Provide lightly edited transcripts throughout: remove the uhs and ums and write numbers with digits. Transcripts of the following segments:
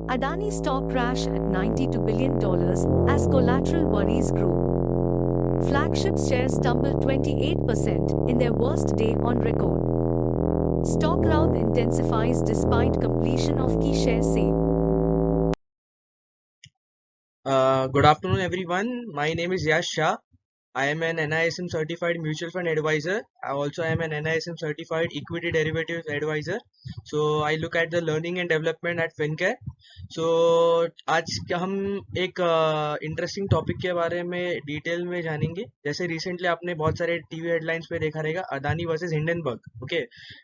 Adani stock crash at $92 billion as collateral worries grew. Flagship shares tumbled 28% in their worst day on record. Stock rout intensifies despite completion of key share sale. Good afternoon, everyone. My name is Yash Shah. I am an NISM certified mutual fund advisor. I also am an NISM certified equity derivatives advisor. So I look at the learning and development at FinCare. So आज हम एक interesting topic के बारे में detail में जानेंगे. जैसे recently आपने बहुत सारे टीवी हेडलाइंस पे देखा रहेगा, अदानी वर्सेस हिंडनबर्ग. ओके,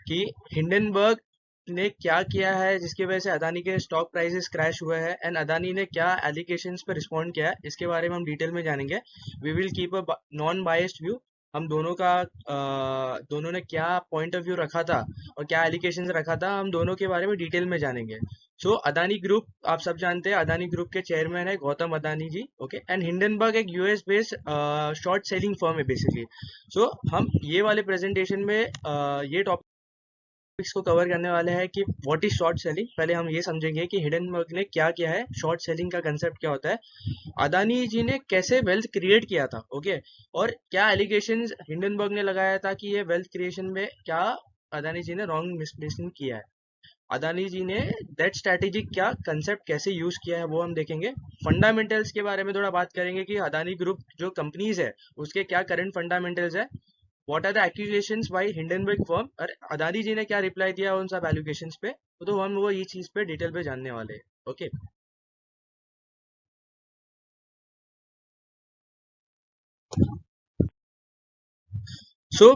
कि हिंडनबर्ग ने क्या किया है जिसकी वजह से अदानी के स्टॉक प्राइसेस क्रैश हुए हैं, एंड अदानी ने क्या एलिगेशंस पर रिस्पॉन्ड किया है, इसके बारे में हम डिटेल में जानेंगे. We will keep a non biased view. हम दोनों ने क्या पॉइंट ऑफ व्यू रखा था और क्या एलिगेशंस रखा था, हम दोनों के बारे में डिटेल में जानेंगे. सो अदानी ग्रुप, आप सब जानते हैं, अदानी ग्रुप के चेयरमैन है गौतम अदानी जी. ओके, एंड हिंडनबर्ग एक US based short selling firm है बेसिकली. सो हम ये वाले प्रेजेंटेशन में ये टॉपिक्स को कवर करने वाले हैं कि व्हाट इज शॉर्ट सेलिंग. पहले हम ये समझेंगे कि हिंडनबर्ग ने क्या किया है, शॉर्ट सेलिंग का कंसेप्ट क्या होता है, अदानी जी ने कैसे वेल्थ क्रिएट किया था. ओके, और क्या एलिगेशंस हिंडनबर्ग ने लगाया था कि ये वेल्थ क्रिएशन में क्या अदानी जी ने रॉन्ग मिसप्लेसमेंट किया है. अदानी जी ने दैट स्ट्रैटेजी क्या कंसेप्ट कैसे यूज किया है वो हम देखेंगे. फंडामेंटल्स के बारे में थोड़ा बात करेंगे कि अदानी ग्रुप जो कंपनीज है उसके क्या करंट फंडामेंटल्स है, what are the accusations by Hindenburg firm, और अदानी जी ने क्या रिप्लाई दिया उन सब एलिगेशंस पे. तो हम वो ये चीज पे डिटेल पे जानने वाले हैं. ओके, सो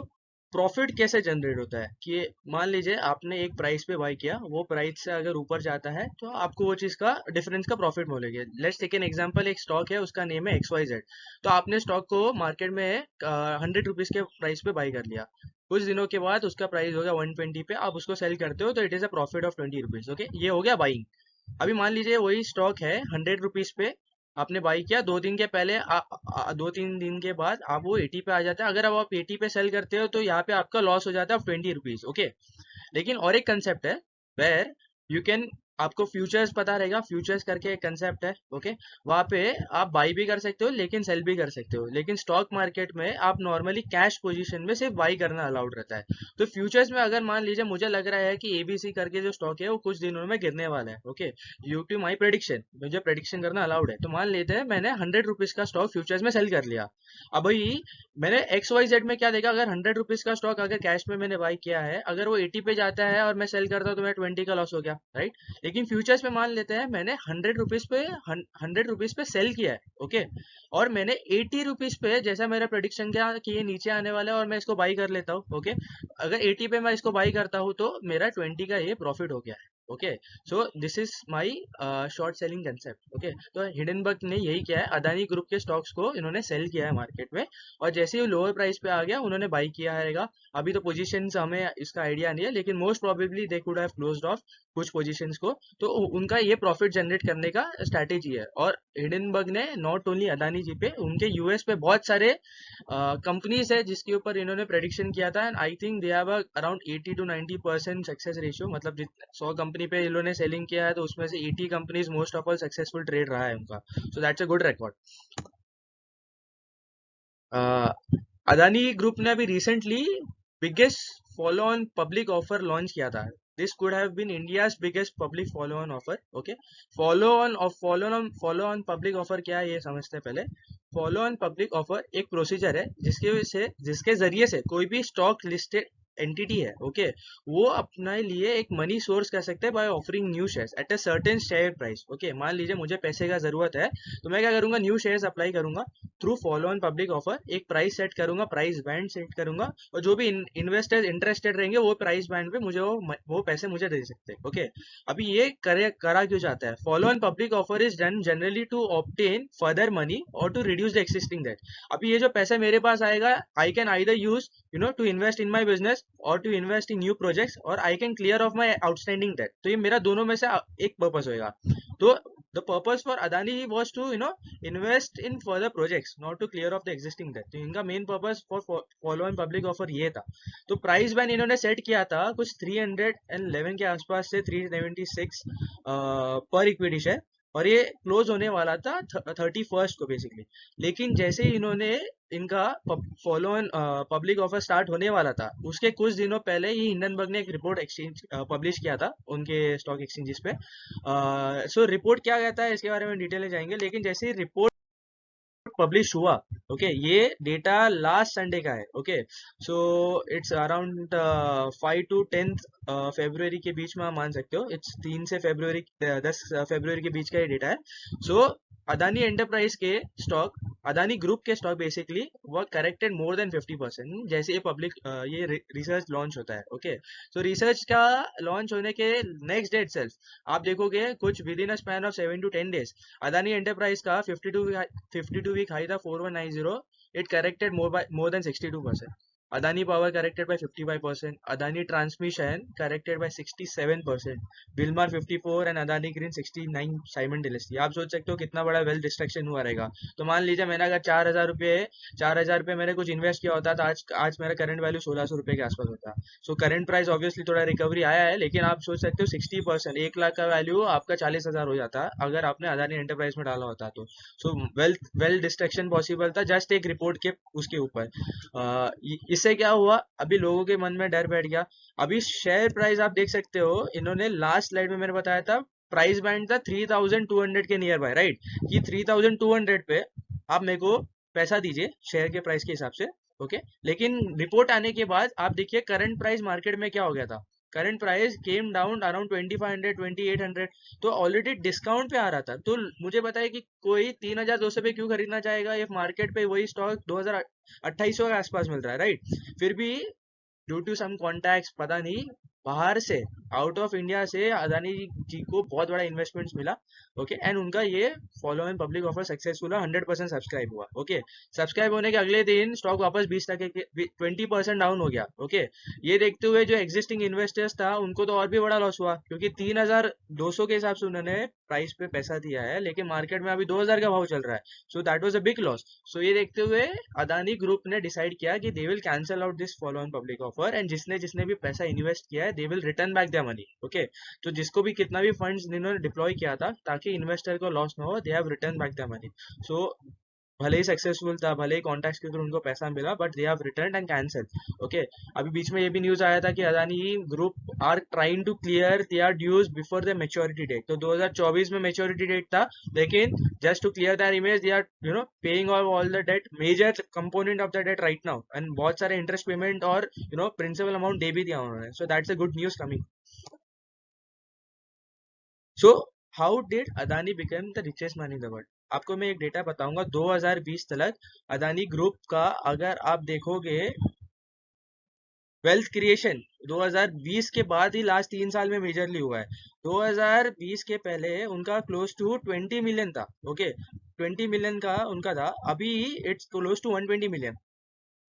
प्रॉफिट कैसे जनरेट होता है कि मान लीजिए आपने एक प्राइस पे बाई किया, वो प्राइस से अगर ऊपर जाता है तो आपको वो चीज का डिफरेंस का प्रॉफिट मिलेगा. लेट्स टेक एन एग्जांपल, एक स्टॉक है, उसका नेम है XYZ. तो आपने स्टॉक को मार्केट में 100 रुपीज के प्राइस पे बाई कर लिया. कुछ दिनों के बाद उसका प्राइस हो गया 120 पे, आप उसको सेल करते हो तो it is a profit of 20 rupees. Okay, ये हो गया बाइंग. अभी मान लीजिए वही स्टॉक है 100 रुपीज पे, आपने बाई किया 2 दिन के पहले, 2-3 दिन के बाद आप वो 80 पे आ जाता है. अगर अब आप 80 पे सेल करते हो तो यहाँ पे आपका लॉस हो जाता है 20 रुपीज. ओके, लेकिन और एक कंसेप्ट है वेर यू कैन, आपको फ्यूचर्स पता रहेगा, फ्यूचर्स करके एक कंसेप्ट है. ओके, वहां पे आप बाई भी कर सकते हो लेकिन सेल भी कर सकते हो, लेकिन स्टॉक मार्केट में आप नॉर्मली कैश पोजीशन में सिर्फ बाई करना अलाउड रहता है. तो फ्यूचर्स में अगर मान लीजिए मुझे लग रहा है कि ABC करके जो स्टॉक है वो कुछ दिनों में गिरने वाला है, okay, due to my prediction, मुझे प्रेडिक्शन करना अलाउड है, तो मान लेते हैं मैंने 100 रुपीज का स्टॉक फ्यूचर्स में सेल कर लिया. अब भाई मैंने XYZ में क्या देखा, अगर 100 रुपीज का स्टॉक अगर कैश में मैंने बाई किया है, अगर वो 80 पे जाता है और मैं सेल करता हूँ तो मेरा 20 का लॉस हो गया, राइट. लेकिन फ्यूचर्स में मान लेते हैं मैंने 100 रुपीज पे सेल किया है. ओके, और मैंने 80 रुपीज पे, जैसा मेरा प्रेडिक्शन क्या कि ये नीचे आने वाला है और मैं इसको बाई कर लेता हूँ. ओके, अगर 80 पे मैं इसको बाई करता हूँ तो मेरा 20 का ये प्रॉफिट हो गया है. Okay, so this is my short selling concept. Okay, तो हिडनबर्ग ने यही किया है, अदानी ग्रुप के स्टॉक्स को इन्होंने सेल किया है मार्केट में, और जैसे ही लोअर प्राइस पे आ गया उन्होंने बाई किया है. अभी तो पोजीशंस हमें इसका आइडिया नहीं है, लेकिन most probably they could have closed of कुछ पोजीशंस को. तो उनका ये प्रॉफिट जनरेट करने का स्ट्रैटेजी है. और हिडनबर्ग ने नॉट ओनली अदानी जी पे, उनके यूएस पे बहुत सारे कंपनीज है जिसके ऊपर इन्होंने प्रेडिक्शन किया था, and I think they have around 80 to 90% success ratio. मतलब 100 कंपनी पे इन्होंने सेलिंग किया है तो उसमें से 80 companies most of all successful trade रहा है उनका. So that's a good record. Adani group ने अभी recently biggest follow on public offer launch किया था. This could have been India's biggest public follow on offer. Okay, follow on public offer क्या है ये समझते हैं पहले. फॉलो ऑन पब्लिक ऑफर एक प्रोसीजर है जिसके जरिए से कोई भी स्टॉक लिस्टेड एंटिटी है, ओके, वो अपने लिए एक मनी सोर्स कर सकते हैं by offering new shares at a certain share price. Okay, मान लीजिए मुझे पैसे का जरूरत है तो मैं क्या करूंगा, न्यू शेयर्स अप्लाई करूंगा through follow on public offer. एक प्राइस सेट करूंगा, प्राइस बैंड सेट करूंगा, और जो भी इन्वेस्टर्स इंटरेस्टेड रहेंगे वो प्राइस बैंड पे मुझे वो पैसे मुझे दे सकते हैं. ओके, अभी ये करा क्यों जाता है, follow on public offer is done generally to obtain further money और to reduce the existing debt. अभी ये जो पैसा मेरे पास आएगा, I can either use to invest in my business और to invest in new projects, और I can clear off my outstanding debt. तो ये मेरा दोनों में से एक पर्पस होगा. तो The purpose for Adani was to invest in further projects, not to clear off the existing debt. तो इनका main purpose for follow and public offer ये था. तो प्राइस बैंड इन्होंने सेट किया था कुछ 311 के आसपास से 376 पर इक्विटी शेयर, और ये क्लोज होने वाला था 31st को बेसिकली. लेकिन जैसे ही इन्होंने इनका follow and public offer start होने वाला था, उसके कुछ दिनों पहले ही हिंडनबर्ग ने एक रिपोर्ट एक्सचेंज पब्लिश किया था उनके स्टॉक एक्सचेंजेस पे. सो रिपोर्ट क्या कहता है इसके बारे में डिटेल में जाएंगे, लेकिन जैसे ही रिपोर्ट पब्लिश हुआ, ओके, ये डेटा लास्ट संडे का है. Okay, so it's around 5 to 10 फरवरी के बीच में आप मान सकते हो. इट्स 3 से फरवरी 10 फरवरी के बीच का ये डेटा है. सो अदानी एंटरप्राइज के स्टॉक, अदानी ग्रुप के स्टॉक बेसिकली वो करेक्टेड मोर देन 50% जैसे ये पब्लिक ये रिसर्च लॉन्च होता है. ओके, सो रिसर्च का लॉन्च होने के नेक्स्ट डे इटसेल्फ आप देखोगे कुछ with in a span of 7 to 10 days Adani enterprise का 52 वीक हाई था 4190. It corrected more than 62%. Adani Power corrected by 55%, Adani Transmission corrected by 67%, Wilmar 54 and Adani Green 69 simultaneously. आप सोच सकते हो कितना बड़ा वेल्थ डिस्ट्रक्शन हुआ रहेगा. तो मान लीजिए मैंने अगर 4,000 रुपये मैंने कुछ इन्वेस्ट किया होता तो आज मेरा करंट वैल्यू 1,600 रुपये के आसपास होता. सो करंट प्राइस ऑब्वियसली थोड़ा रिकवरी आया है, लेकिन आप सोच सकते हो 60%, 1 लाख का वैल्यू आपका 40,000 हो जाता अगर आपने अदानी एंटरप्राइज में डाला होता तो. सो वेल्थ डिस्ट्रक्शन पॉसिबल था जस्ट एक रिपोर्ट के उसके ऊपर. इससे क्या हुआ, अभी लोगों के मन में डर बैठ गया. अभी शेयर प्राइस आप देख सकते हो, इन्होंने लास्ट स्लाइड में मैंने बताया था प्राइस बैंड था 3,200 के नियर बाय, राइट, कि 3,200 पे आप मेरे को पैसा दीजिए शेयर के प्राइस के हिसाब से. ओके, लेकिन रिपोर्ट आने के बाद आप देखिए करंट प्राइस मार्केट में क्या हो गया था. Current price came down around 2500 2800, तो ऑलरेडी डिस्काउंट पे आ रहा था. तो मुझे बताइए कि कोई 3,200 पे क्यों खरीदना चाहेगा ये मार्केट पे वही स्टॉक 2,2800 के आसपास मिल रहा है, राइट. फिर भी ड्यू टू सम कॉन्टैक्ट्स, पता नहीं बाहर से, आउट ऑफ इंडिया से अदानी जी को बहुत बड़ा इन्वेस्टमेंट्स मिला. ओके, एंड उनका ये follow and public offer successful है, 100% सब्सक्राइब हुआ. ओके, सब्सक्राइब होने के अगले दिन स्टॉक वापस 20% डाउन हो गया. ओके, ये देखते हुए जो एग्जिस्टिंग इन्वेस्टर्स था उनको तो और भी बड़ा लॉस हुआ, क्योंकि 3,200 के हिसाब से उन्होंने प्राइस पे पैसा दिया है, लेकिन मार्केट में अभी 2,000 का भाव चल रहा है. So that was a big loss. So ये देखते हुए अदानी ग्रुप ने डिसाइड किया कि they will cancel out this follow and public offer, and जिसने भी पैसा इन्वेस्ट किया है they will return back their money. Okay, तो जिसको भी कितना भी फंड्स इन्होंने डिप्लॉय किया था ताकि इन्वेस्टर को लॉस ना हो, they have return back their money. So भले ही सक्सेसफुल था, भले ही कॉन्टैक्ट्स के थ्रू उनको पैसा मिला, but they have return and cancel. Okay, अभी बीच में ये भी न्यूज आया था कि Adani group are trying to clear their dues before the maturity date. तो 2024 में मैच्योरिटी डेट था, लेकिन just to clear their image they are paying all the debt, major component of the debt right now, and बहुत सारे interest payment और principal amount दे भी दिया उन्होंने. सो that's a good news coming. So how did Adani become the richest man in the world. आपको मैं एक डेटा बताऊंगा 2020 तक अदानी ग्रुप का. अगर आप देखोगे वेल्थ क्रिएशन 2020 के बाद ही लास्ट 3 साल में मेजरली हुआ है. 2020 के पहले उनका क्लोज टू 20 मिलियन था. ओके, 20 मिलियन का उनका था, अभी इट्स क्लोज टू 120 मिलियन.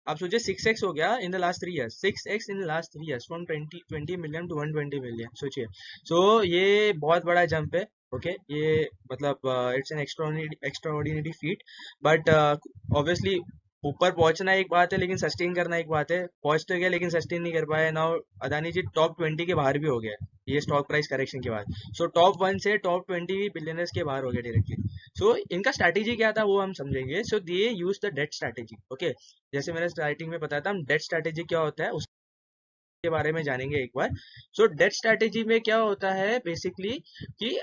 आप सोचिए 6x हो गया in the last 3 years, 6x in the last 3 years, from 20 million to 120 million. सोचिए. सो ये बहुत बड़ा जंप है. ओके, ये मतलब it's an extraordinary feet, but obviously ऊपर पहुंचना एक बात है, लेकिन सस्टेन करना एक बात है. पहुंच तो गया लेकिन सस्टेन नहीं कर पाया. नाउ अदानी जी टॉप 20 के बाहर भी हो गया ये स्टॉक प्राइस करेक्शन के बाद. सो टॉप 1 से टॉप 20 बिलियनर्स के बाहर हो गया डायरेक्टली. सो इनका स्ट्रैटेजी क्या था वो हम समझेंगे. So they use the debt strategy. Okay, जैसे मैंने स्टार्टिंग में बताया था, हम डेट स्ट्रैटेजी क्या होता है उसके बारे में जानेंगे एक बार. सो डेट स्ट्रैटेजी में क्या होता है बेसिकली कि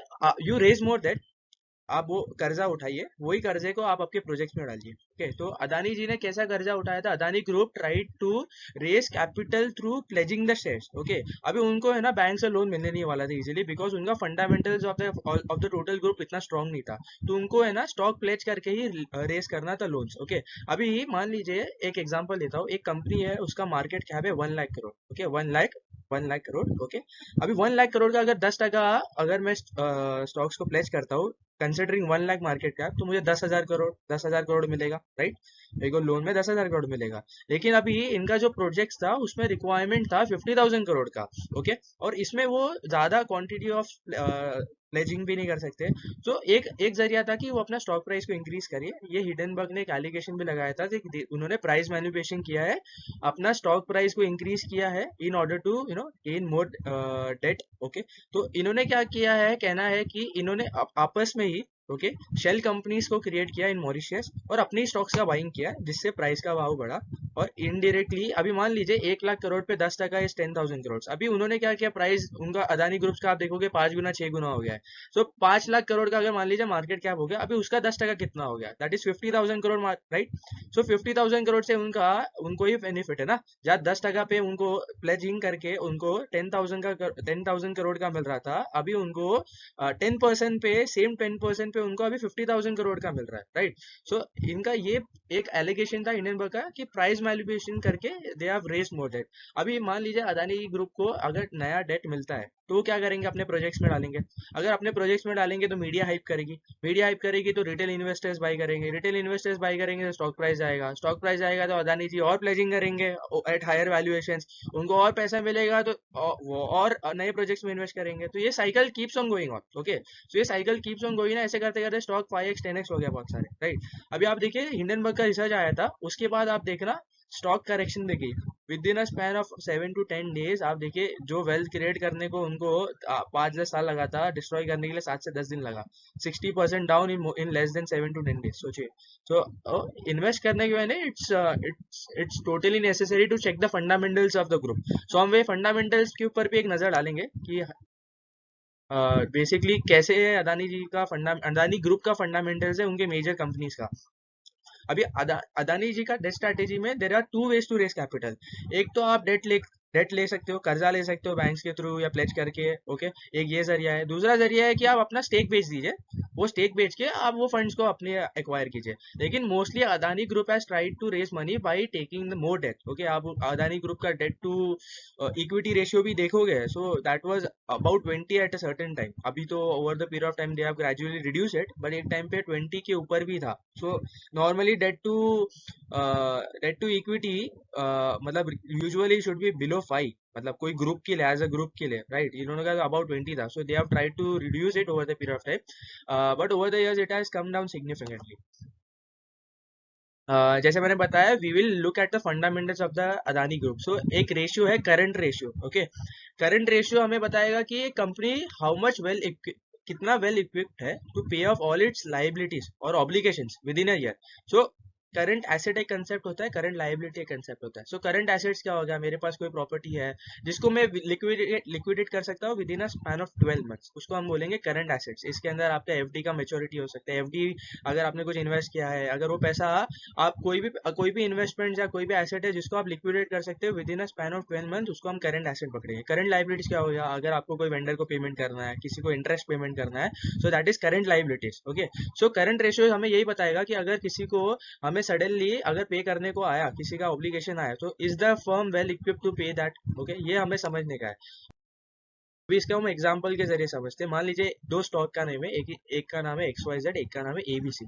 यू रेज मोर डेट, आप वो कर्जा उठाइए, वही कर्जे को आप आपके प्रोजेक्ट्स में डालिए. ओके, तो अदानी जी ने कैसा कर्जा उठाया था. Adani group tried to raise capital through pledging the shares. Okay, अभी उनको है ना बैंक से लोन मिलने नहीं वाला था इजीली, बिकॉज उनका fundamentals of the total group इतना स्ट्रांग नहीं था. तो उनको है ना स्टॉक प्लेज करके ही रेज करना था लोन्स. ओके, अभी मान लीजिए एक एग्जांपल देता हूँ. एक कंपनी है, उसका मार्केट कैप है 1 लाख करोड़. ओके, 1 लाख करोड़. ओके, अभी 1 लाख करोड़ का अगर 10% अगर मैं स्टॉक्स को प्लेज करता हूँ कंसिडरिंग 1 लाख मार्केट कैप, तो मुझे 10,000 करोड़ मिलेगा, राइट. मेरे को लोन में 10,000 करोड़ मिलेगा. लेकिन अभी इनका जो प्रोजेक्ट था उसमें रिक्वायरमेंट था 50,000 करोड़ का. ओके, और इसमें वो ज्यादा क्वांटिटी ऑफ प्लेजिंग भी नहीं कर सकते। तो एक एक जरिया था कि वो अपना स्टॉक प्राइस को इंक्रीज करिए। ये हिडनबर्ग ने एक एलिगेशन भी लगाया था कि उन्होंने प्राइस मैनिपुलेशन किया है, अपना स्टॉक प्राइस को इंक्रीज किया है in order to gain more debt. Okay, तो इन्होंने क्या किया है, कहना है कि इन्होंने आपस में ही ओके शेल कंपनीज को क्रिएट किया इन मॉरिशियस और अपनी स्टॉक्स का बाइंग किया, जिससे प्राइस का भाव बढ़ा। और इनडायरेक्टली अभी मान लीजिए 1 लाख करोड़ पे 10% इज 10,000 करोड़। अभी उन्होंने क्या किया, प्राइस उनका अदानी ग्रुप्स का आप देखोगे 5 गुना 6 गुना हो गया है। तो 5 लाख करोड़ का अगर मान लीजिए मार्केट कैप हो गया, अभी उसका 10% कितना हो गया, दैट इज 50,000 करोड़, राइट। सो 50,000 करोड़ से उनका उनको ही बेनिफिट है ना, जहाँ 10% पे उनको प्लेजिंग करके उनको 10,000 करोड़ का मिल रहा था, अभी उनको 10% पे, सेम 10% पे उनको अभी 50,000 करोड़ का मिल रहा है, राइट। सो इनका ये एक एलिगेशन था इंडियन बैंक का कि प्राइस मैनिपुलेशन करके they have raise more debt. अभी मान लीजिए अदानी ग्रुप को अगर नया डेट मिलता है तो वो क्या करेंगे, अपने प्रोजेक्ट्स में डालेंगे। अगर अपने प्रोजेक्ट्स में डालेंगे तो मीडिया हाइप करेगी, मीडिया हाइप करेगी तो रिटेल इन्वेस्टर्स बाई करेंगे, रिटेल इन्वेस्टर्स बाई करेंगे तो स्टॉक प्राइस आएगा, स्टॉक प्राइस आएगा तो अदानी जी और प्लेजिंग करेंगे एट हायर वैल्यूएशन, उनको और पैसा मिलेगा तो वो और नए प्रोजेक्ट्स में इन्वेस्ट करेंगे। तो ये cycle keeps on going on. Okay, तो ये साइकिल कीप्स ऑन गोइंग, ऐसे करते करते स्टॉक 5x 10x हो गया बहुत सारे, राइट। अभी आप देखिए हिंडनबर्ग का रिसर्च आया था, उसके बाद आप देखना स्टॉक करेक्शन देखिए with in a span of 7 to 10 days. आप देखिए जो वेल्थ क्रिएट करने को उनको 5-10 साल लगा था, डिस्ट्रॉय करने के लिए 7 से 10 दिन लगा। 60% down in less than 7 to 10 days, सोचिए। तो इन्वेस्ट करने के मैंने it's totally necessary to check the fundamentals of the group. So हम वे फंडामेंटल्स के ऊपर भी एक नजर डालेंगे कि बेसिकली कैसे अदानी जी का अदानी ग्रुप का फंडामेंटल्स है उनके मेजर कंपनीज का। अभी अदानी जी का डेट स्ट्रैटेजी में there are 2 ways to raise capital. एक तो आप डेट ले सकते हो, कर्जा ले सकते हो बैंक्स के थ्रू या प्लेज करके। ओके, एक ये जरिया है। दूसरा जरिया है कि आप अपना स्टेक बेच दीजिए, वो स्टेक बेच के आप वो फंड्स को अपने एक्वायर कीजिए। लेकिन mostly Adani group has tried to raise money by taking the more debt. Okay, आप अदानी ग्रुप का डेट टू इक्विटी रेशियो भी देखोगे, so that was about 20 at a certain time. अभी तो over the period of time they have gradually reduce it, but एक time पे 20 के ऊपर भी था। So normally debt to equity मतलब यूजुअली शुड बी बिलो 5, मतलब कोई ग्रुप के लिए, एज अ ग्रुप के लिए, राइट। इन्होंने कहा अबाउट 20 था, so they have tried to reduce it over the period of time, but over the years it has come down significantly. जैसे मैंने बताया, we will look at the fundamentals of the Adani group. So एक ratio है current ratio. Okay, current ratio हमें बताएगा कि ये company how much कितना वेल इक्विप्ड है to pay off all its liabilities और obligations within a year. So current asset एक कंसेप्ट होता है, करंट लाइबिलिटी एक कंसेप्ट होता है। सो करंट एसेट्स क्या होगा, मेरे पास कोई प्रॉपर्टी है जिसको मैं लिक्विडेट कर सकता हूँ with in a span of 12 months, उसको हम बोलेंगे करंट एसेट्स। इसके अंदर आपका एफडी का मेच्योरिटी हो सकता है। एफडी अगर आपने कुछ इन्वेस्ट किया है, अगर वो पैसा आप कोई भी इन्वेस्टमेंट या कोई भी एसेट है जिसको आप लिक्विडेट कर सकते हो with in a span of 12 month, उसको हम करंट एसेट पकड़ेंगे। करंट लाइबिलिटीज क्या होगा, अगर आपको कोई वेंडर को पेमेंट करना है, किसी को इंटरेस्ट पेमेंट करना है, so that is current liabilities. Okay, so current ratio हमें यही बताएगा कि अगर किसी को हमें सडनली अगर पे करने को आया, किसी का ऑब्लिगेशन आया, तो is the firm well equipped to pay that. Okay, ये हमें समझने का है। अभी इसका हम एग्जांपल के जरिए समझते हैं। मान लीजिए दो स्टॉक का नेम है, एक का नाम है XYZ, एक का नाम है ABC।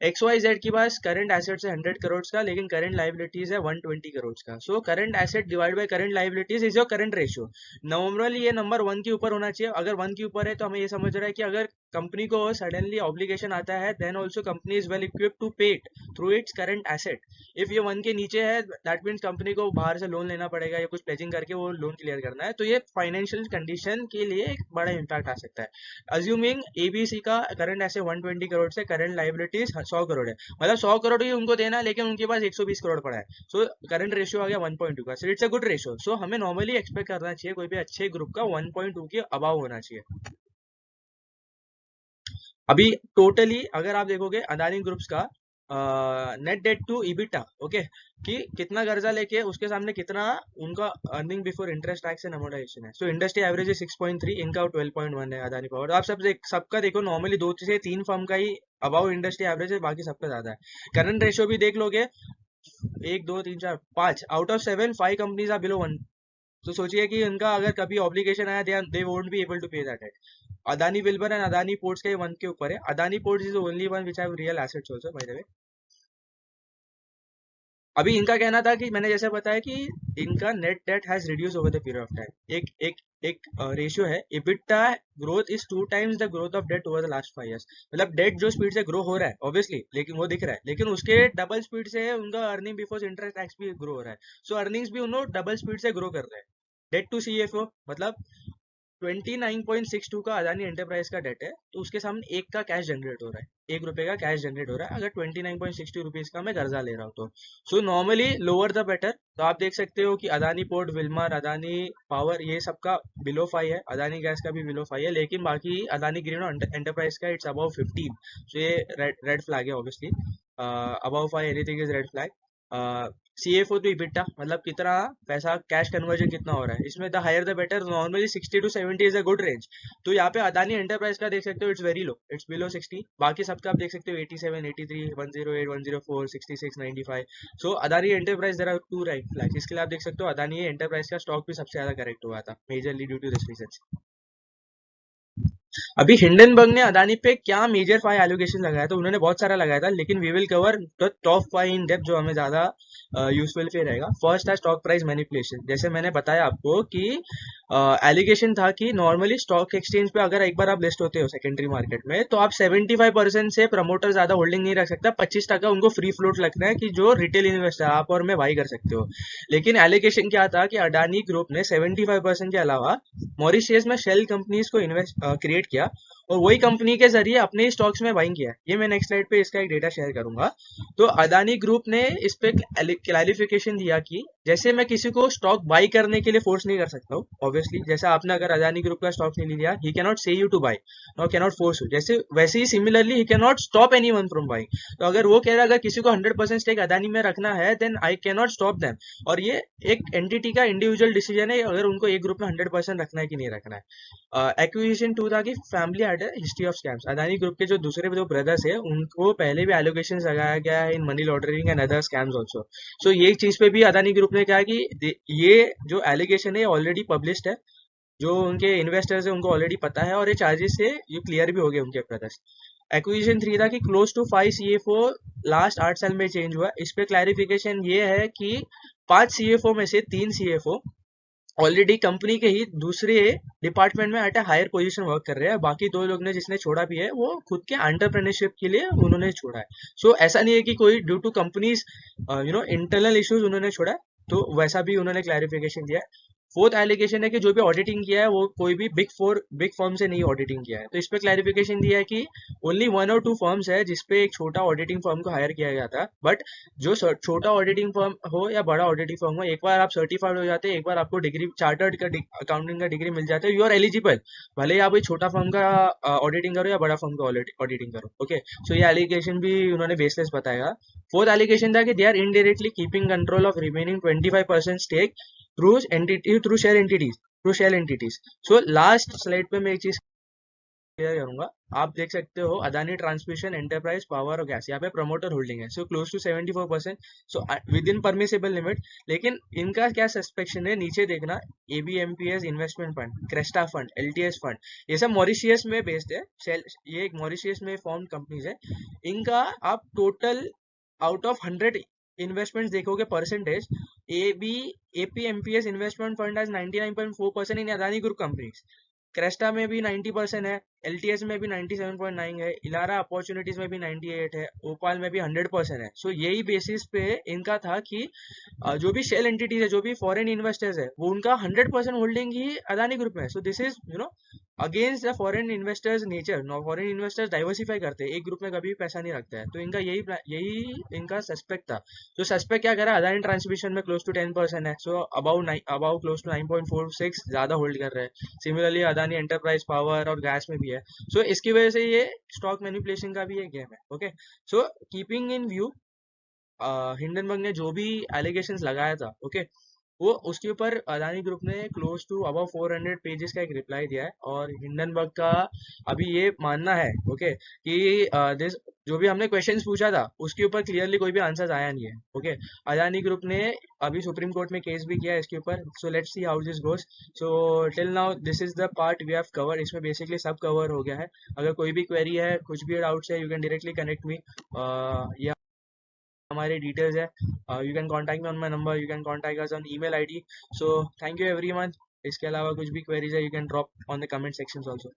XYZ के पास करंट एसेट्स है 100 करोड़ का, लेकिन करंट लाइबिलिटीज है 120 करोड़ का। So current asset divide by current liabilities is your current ratio. Normally ये नंबर 1 के ऊपर होना चाहिए। अगर 1 के ऊपर है तो हमें ये समझ रहा है कि अगर कंपनी को सडनली ऑब्लिगेशन आता है, then also company is well equipped to pay it through its current asset. If ये 1 के नीचे है, दैट मीन्स कंपनी को बाहर से लोन लेना पड़ेगा या कुछ प्लेजिंग करके वो लोन क्लियर करना है। तो ये फाइनेंशियल कंडीशन के लिए एक बड़ा इम्पैक्ट आ सकता है। अज्यूमिंग ABC का करंट एसेट 120 करोड़ से करंट लाइबिलिटीज 100 करोड़ है, मतलब 100 करोड़ ही उनको देना है, लेकिन उनके पास 120 करोड़ पड़ा है। सो करंट रेशियो आ गया 1.2 का। So it's a good ratio. So हमें नॉर्मली एक्सपेक्ट करना चाहिए कोई भी अच्छे ग्रुप का 1.2 के अबाव होना चाहिए। अभी टोटली अगर आप देखोगे अदानी ग्रुप्स का net debt to EBITDA, okay, कि कितना कर्जा लेके उसके सामने कितना उनका earning before interest tax and amortization है। सो इंडस्ट्री एवरेज है 6.3, इनका 12.1 है अदानी पावर। आप सबका देखो, नॉर्मली 2 से 3 फर्म का ही अबाउ इंडस्ट्री एवरेज है, बाकी सबका ज्यादा है। करंट रेशियो भी देख लोगे, 1 2 3 4 5 out of 7 5 companies are below 1। तो सोचिए कि उनका अगर कभी ऑब्लिगेशन आया, they won't be able to pay that debt. Adani Wilmar and Adani ports के 1 के ऊपर है। Adani ports is only one which have real assets also, by the way. अभी इनका कहना था कि मैंने जैसे बताया कि इनका net debt has reduce over the period of time. एक रेशियो है, EBITDA growth is 2 times the growth of debt over the last 5 years। मतलब डेट जो स्पीड से ग्रो हो रहा है ऑब्वियसली, लेकिन वो दिख रहा है, लेकिन उसके डबल स्पीड से उनका अर्निंग बिफोर इंटरेस्ट टैक्स भी ग्रो हो रहा है। सो अर्निंग्स भी उन्होंने डबल स्पीड से ग्रो कर रहे हैं। डेट टू सीएफओ मतलब 29.62 का अदानी एंटरप्राइज का डेट है, तो उसके सामने 1 का कैश जनरेट हो रहा है, 1 रुपए का कैश जनरेट हो रहा है अगर 29.62 रुपीज का मैं कर्जा ले रहा हूँ तो। So normally lower the better. तो आप देख सकते हो कि Adani port, Wilmer, Adani power, ये सबका बिलो 5 है, अदानी गैस का भी बिलो 5 है, लेकिन बाकी अदानी ग्रीन और एंटरप्राइज का इट्स अबाउ 15। सो ये रेड फ्लैग है obviously. Above 5 anything is red flag. CFO to EBITDA मतलब कितना पैसा, कैश कन्वर्जन कितना हो रहा है, इसमें the higher the better. Normally 60 to 70 is a good range. तो यहाँ पे अदानी एंटरप्राइज का देख सकते हो it's very low, it's below 60। बाकी सबका आप देख सकते हो 87, 83, 108, 104, 66, 95। So Adani enterprise there are two red flags. इसके लिए आप देख सकते हो अदानी एंटरप्राइज का स्टॉक भी सबसे ज्यादा करेक्ट हुआ था, majorly due to this reason. अभी हिंडनबर्ग ने अदानी पे क्या मेजर 5 एलोकेशन लगाया था, उन्होंने बहुत सारा लगाया था, लेकिन we will cover the top 5 in depth जो हमें ज्यादा यूजफुल फिर रहेगा। फर्स्ट है स्टॉक प्राइस मैनिपुलेशन। जैसे मैंने बताया आपको कि एलिगेशन था कि नॉर्मली स्टॉक एक्सचेंज पे अगर एक बार आप लिस्ट होते हो सेकेंडरी मार्केट में, तो आप 75% से प्रमोटर ज्यादा होल्डिंग नहीं रख सकता, 25% उनको फ्री फ्लोट लगता है कि जो रिटेल इन्वेस्टर आप और मैं बाई कर सकते हो। लेकिन एलिगेशन क्या था कि अडानी ग्रुप ने 75% के अलावा मॉरिशियस में शेल कंपनीज को इन्वेस्ट क्रिएट किया और वही कंपनी के जरिए अपने स्टॉक्स में बाइंग किया। ये मैं नेक्स्ट स्लाइड पे इसका एक डेटा शेयर करूंगा। तो अदानी ग्रुप ने इस पे क्लैरिफिकेशन दिया कि जैसे मैं किसी को स्टॉक बाई करने के लिए फोर्स नहीं कर सकता हूँ ऑब्वियसली, जैसे आपने अगर अदानी ग्रुप का स्टॉक नहीं लिया, he can not say you to buy, no can not force you, जैसे वैसे ही similarly he can not stop anyone from buying. तो अगर वो कह रहा है अगर किसी को 100% स्टेक अदानी में रखना है, then I can not stop them. और ये एक एंटिटी का इंडिविजुअल डिसीजन है अगर उनको एक ग्रुप में 100% रखना है कि नहीं रखना है। एक्विजिशन 2 था कि family had history of scams. Adani group के जो दूसरे जो ब्रदर्स है उनको पहले भी एलोकेशन लगाया गया है in money laundering and other scams also. So ये चीज पे भी अदानी ग्रुप ने कहा कि ये जो एलिगेशन है ऑलरेडी पब्लिश्ड है, जो उनके इन्वेस्टर्स है उनको ऑलरेडी पता है, और ये चार्जेस से ये क्लियर भी हो गए उनके ब्रदर्स। एक्विजिशन 3 था कि क्लोज टू 5 सीएफओ लास्ट 8 साल में चेंज हुआ। इस पे क्लैरिफिकेशन ये है कि 5 सीएफओ में से 3 सीएफओ ऑलरेडी कंपनी के ही दूसरे डिपार्टमेंट में at a higher position work कर रहे हैं। बाकी 2 लोग ने जिसने छोड़ा भी है वो खुद के एंटरप्रेन्योरशिप के लिए उन्होंने छोड़ा है। सो ऐसा नहीं है कि कोई due to companies internal issues उन्होंने छोड़ा है, तो वैसा भी उन्होंने क्लैरिफिकेशन दिया है। फोर्थ एलिगेशन है कि जो भी ऑडिटिंग किया है वो कोई भी बिग फर्म से नहीं ऑडिटिंग किया है। तो इस पे क्लैरिफिकेशन दिया है कि ओनली 1 और 2 फर्म्स है जिसपे एक छोटा ऑडिटिंग फर्म को हायर किया गया था। बट जो छोटा ऑडिटिंग फर्म हो या बड़ा ऑडिटिंग फर्म हो, एक बार आप सर्टिफाइड हो जाते हैं, एक बार आपको डिग्री चार्टर्ड का अकाउंटिंग का डिग्री मिल जाता है, यू आर एलिजिबल। भले ही आप एक छोटा फर्म का ऑडिटिंग करो या बड़ा फर्म का ऑडिटिंग करो। ओके, सो ये एलिगेशन भी उन्होंने बेसलेस बताया। फोर्थ एलिगेशन था कि they are indirectly keeping control of remaining 25% stake through entity through shell entities. So last slide पे मैं एक चीज क्लियर करूंगा। आप देख सकते हो अदानी ट्रांसमिशन, एंटरप्राइज, पावर और गैस, यहाँ पे प्रमोटर होल्डिंग है, so close to 74%, so within permissible limit. लेकिन इनका क्या सस्पेक्शन है, नीचे देखना, ABMPS investment fund, Cresta fund, LTS fund, ये सब मॉरिशियस में बेस्ड है। ये एक मॉरिशियस में फॉर्म कंपनीज है। इनका आप टोटल आउट ऑफ 100 इन्वेस्टमेंट देखोगे percentage, APMPS investment fund has 99.4% in Adani group companies. Cresta में भी 90% है, एलटीएस में भी 97.9 है, इलारा अपॉर्चुनिटीज में भी 98 है, ओपाल में भी 100% है। सो यही बेसिस पे इनका था कि जो भी शेल एंटिटीज है, जो भी फॉरेन इन्वेस्टर्स है, वो उनका 100% होल्डिंग ही अदानी ग्रुप में है। So this is against the foreign investors nature. Foreign investors diversify करते हैं, एक ग्रुप में कभी भी पैसा नहीं रखता है। तो इनका यही इनका सस्पेक्ट था। तो सस्पेक्ट क्या करा, अदानी ट्रांसमिशन में क्लोज टू 10% है, सो अबाउ क्लोज टू 9.46 ज्यादा होल्ड कर रहे हैं। सिमिलरली अदानी एंटरप्राइज, पावर और गैस में भी है। सो इसकी वजह से ये स्टॉक मैनिपुलेशन का भी एक गेम है। Okay, so keeping in view Hindenburg ने जो भी एलिगेशंस लगाया था, ओके, वो उसके ऊपर अदानी ग्रुप ने क्लोज टू अबाउ 400 पेजेस का एक रिप्लाई दिया है। और हिंडनबर्ग का अभी ये मानना है, ओके, कि दिस जो भी हमने क्वेश्चंस पूछा था उसके ऊपर क्लियरली कोई भी आंसर आया नहीं है। ओके, अदानी ग्रुप ने अभी सुप्रीम कोर्ट में केस भी किया है इसके ऊपर। So let's see how this goes. So till now this is the part we have cover. इसमें बेसिकली सब कवर हो गया है। अगर कोई भी क्वेरी है, कुछ भी डाउट्स है, you can directly connect me. हमारे डिटेल्स है, you can contact me on my number, you can contact us on email ID. So thank you everyone. इसके अलावा कुछ भी क्वेरीज है, you can drop on the comment sections also.